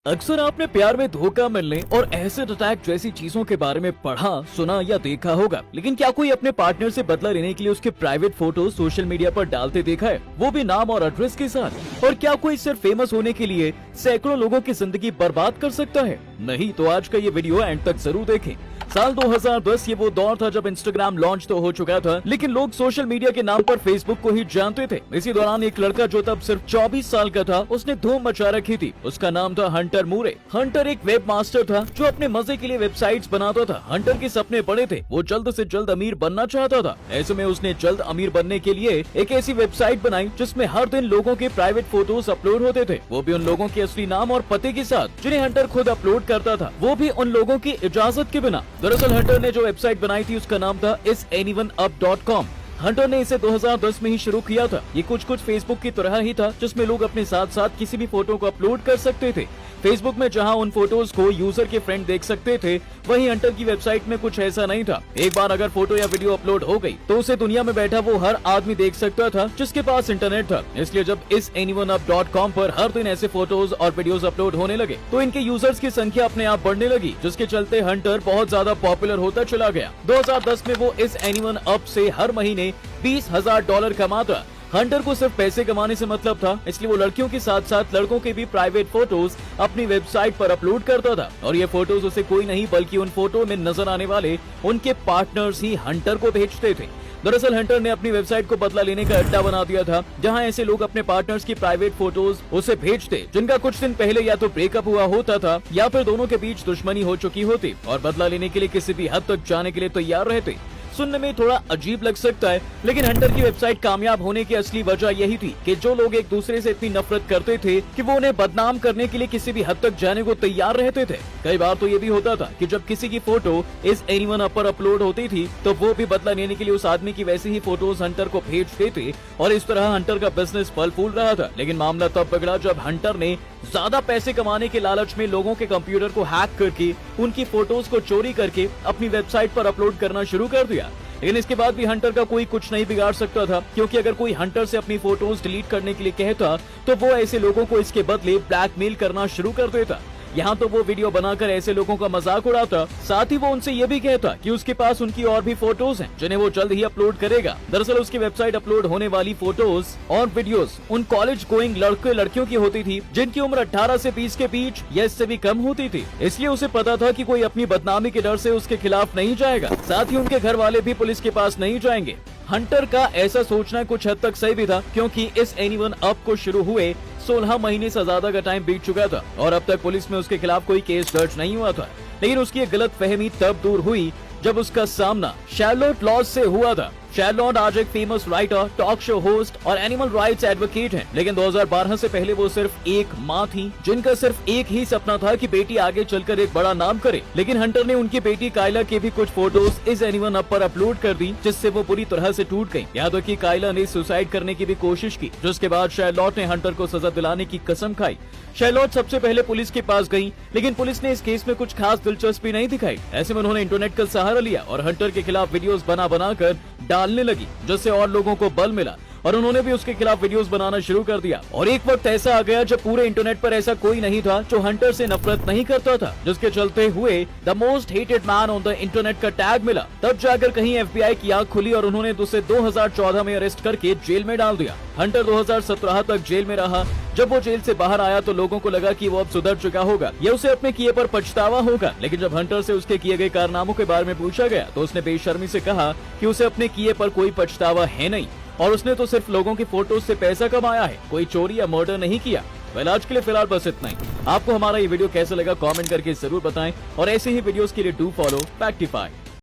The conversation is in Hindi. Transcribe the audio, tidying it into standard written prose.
अक्सर आपने प्यार में धोखा मिलने और एसिड अटैक जैसी चीजों के बारे में पढ़ा, सुना या देखा होगा। लेकिन क्या कोई अपने पार्टनर से बदला लेने के लिए उसके प्राइवेट फोटो सोशल मीडिया पर डालते देखा है, वो भी नाम और एड्रेस के साथ? और क्या कोई सिर्फ फेमस होने के लिए सैकड़ों लोगों की जिंदगी बर्बाद कर सकता है? नहीं तो आज का ये वीडियो एंड तक जरूर देखें। साल 2010 ये वो दौर था जब इंस्टाग्राम लॉन्च तो हो चुका था, लेकिन लोग सोशल मीडिया के नाम पर फेसबुक को ही जानते थे। इसी दौरान एक लड़का जो तब सिर्फ 24 साल का था, उसने धूम मचा रखी थी। उसका नाम था हंटर मूरे। हंटर एक वेब मास्टर था जो अपने मजे के लिए वेबसाइट्स बनाता था। हंटर के सपने बड़े थे, वो जल्द से जल्द अमीर बनना चाहता था। ऐसे में उसने जल्द अमीर बनने के लिए एक ऐसी वेबसाइट बनाई जिसमें हर दिन लोगों के प्राइवेट फोटोज अपलोड होते थे, वो भी उन लोगों के असली नाम और पते के साथ जिन्हें हंटर खुद अपलोड करता था, वो भी उन लोगों की इजाजत के बिना। दरअसल हंटर ने जो वेबसाइट बनाई थी उसका नाम था isanyoneup.com। हंटर ने इसे 2010 में ही शुरू किया था। ये कुछ फेसबुक की तरह ही था, जिसमें लोग अपने साथ साथ किसी भी फोटो को अपलोड कर सकते थे। फेसबुक में जहां उन फोटोज को यूजर के फ्रेंड देख सकते थे, वहीं हंटर की वेबसाइट में कुछ ऐसा नहीं था। एक बार अगर फोटो या वीडियो अपलोड हो गई तो उसे दुनिया में बैठा वो हर आदमी देख सकता था जिसके पास इंटरनेट था। इसलिए जब isanyoneup.com पर हर दिन ऐसे फोटोज और वीडियोज अपलोड होने लगे तो इनके यूजर्स की संख्या अपने आप बढ़ने लगी, जिसके चलते हंटर बहुत ज्यादा पॉपुलर होता चला गया। 2010 में वो isanyoneup से हर महीने $20,000 कमाता। हंटर को सिर्फ पैसे कमाने से मतलब था, इसलिए वो लड़कियों के साथ साथ लड़कों के भी प्राइवेट फोटोज अपनी वेबसाइट पर अपलोड करता था। और ये फोटोज उसे कोई नहीं बल्कि उन फोटो में नजर आने वाले उनके पार्टनर्स ही हंटर को भेजते थे। दरअसल हंटर ने अपनी वेबसाइट को बदला लेने का अड्डा बना दिया था, जहां ऐसे लोग अपने पार्टनर्स की प्राइवेट फोटोज उसे भेजते जिनका कुछ दिन पहले या तो ब्रेकअप हुआ होता था या फिर दोनों के बीच दुश्मनी हो चुकी होती और बदला लेने के लिए किसी भी हद तक जाने के लिए तैयार रहते। सुनने में थोड़ा अजीब लग सकता है, लेकिन हंटर की वेबसाइट कामयाब होने की असली वजह यही थी कि जो लोग एक दूसरे से इतनी नफरत करते थे कि वो उन्हें बदनाम करने के लिए किसी भी हद तक जाने को तैयार रहते थे। कई बार तो ये भी होता था कि जब किसी की फोटो isanyoneup पर अपलोड होती थी तो वो भी बदला लेने के लिए उस आदमी की वैसी ही फोटोज हंटर को भेजते थे और इस तरह हंटर का बिजनेस फल फूल रहा था। लेकिन मामला तब बिगड़ा जब हंटर ने ज्यादा पैसे कमाने के लालच में लोगों के कंप्यूटर को हैक करके उनकी फोटोज को चोरी करके अपनी वेबसाइट पर अपलोड करना शुरू कर दिया। लेकिन इसके बाद भी हंटर का कोई कुछ नहीं बिगाड़ सकता था, क्योंकि अगर कोई हंटर से अपनी फोटोज डिलीट करने के लिए कहता तो वो ऐसे लोगों को इसके बदले ब्लैकमेल करना शुरू कर देता। यहाँ तो वो वीडियो बनाकर ऐसे लोगों का मजाक उड़ाता, साथ ही वो उनसे ये भी कहता कि उसके पास उनकी और भी फोटोज हैं जिन्हें वो जल्द ही अपलोड करेगा। दरअसल उसकी वेबसाइट अपलोड होने वाली फोटोज और वीडियोस उन कॉलेज गोइंग लड़के लड़कियों की होती थी जिनकी उम्र 18 से 20 के बीच या इससे भी कम होती थी। इसलिए उसे पता था कि कोई अपनी बदनामी के डर से उसके खिलाफ नहीं जाएगा, साथ ही उनके घर वाले भी पुलिस के पास नहीं जाएंगे। हंटर का ऐसा सोचना कुछ हद तक सही भी था, क्योंकि isanyoneup को शुरू हुए 16 महीने से ज्यादा का टाइम बीत चुका था और अब तक पुलिस में उसके खिलाफ कोई केस दर्ज नहीं हुआ था। लेकिन उसकी गलत फहमी तब दूर हुई जब उसका सामना शार्लोट लॉज से हुआ था। शार्लोट आज एक famous writer, talk show host और एनिमल राइट्स एडवोकेट हैं, लेकिन 2012 से पहले वो सिर्फ एक माँ थी जिनका सिर्फ एक ही सपना था कि बेटी आगे चलकर एक बड़ा नाम करे। लेकिन हंटर ने उनकी बेटी कायला के भी कुछ फोटोज isanyoneup पर अपलोड कर दी, जिससे वो बुरी तरह से टूट गई। यहाँ तक कि कायला ने सुसाइड करने की भी कोशिश की, जिसके बाद शार्लोट ने हंटर को सजा दिलाने की कसम खाई। शार्लोट सबसे पहले पुलिस के पास गई, लेकिन पुलिस ने इस केस में कुछ खास दिलचस्पी नहीं दिखाई। ऐसे में उन्होंने इंटरनेट का सहारा लिया और हंटर के खिलाफ वीडियोस बना कर डालने लगी, जिससे और लोगों को बल मिला और उन्होंने भी उसके खिलाफ वीडियोस बनाना शुरू कर दिया। और एक वक्त ऐसा आ गया जब पूरे इंटरनेट पर ऐसा कोई नहीं था जो हंटर से नफरत नहीं करता था, जिसके चलते हुए the most hated man on the internet का टैग मिला। तब जाकर कहीं FBI की आंख खुली और उन्होंने उसे 2014 में अरेस्ट करके जेल में डाल दिया। हंटर 2017 तक जेल में रहा। जब वो जेल से बाहर आया तो लोगों को लगा कि वो अब सुधर चुका होगा, ये उसे अपने किए पर पछतावा होगा। लेकिन जब हंटर से उसके किए गए कारनामों के बारे में पूछा गया तो उसने बेशर्मी से कहा कि उसे अपने किए पर कोई पछतावा है नहीं और उसने तो सिर्फ लोगों की फोटोज से पैसा कमाया है, कोई चोरी या मर्डर नहीं किया। आज के लिए फिलहाल बस इतना ही। आपको हमारा ये वीडियो कैसा लगा कमेंट करके जरूर बताएं और ऐसे ही वीडियोस के लिए डू फॉलो फैक्टिफाई।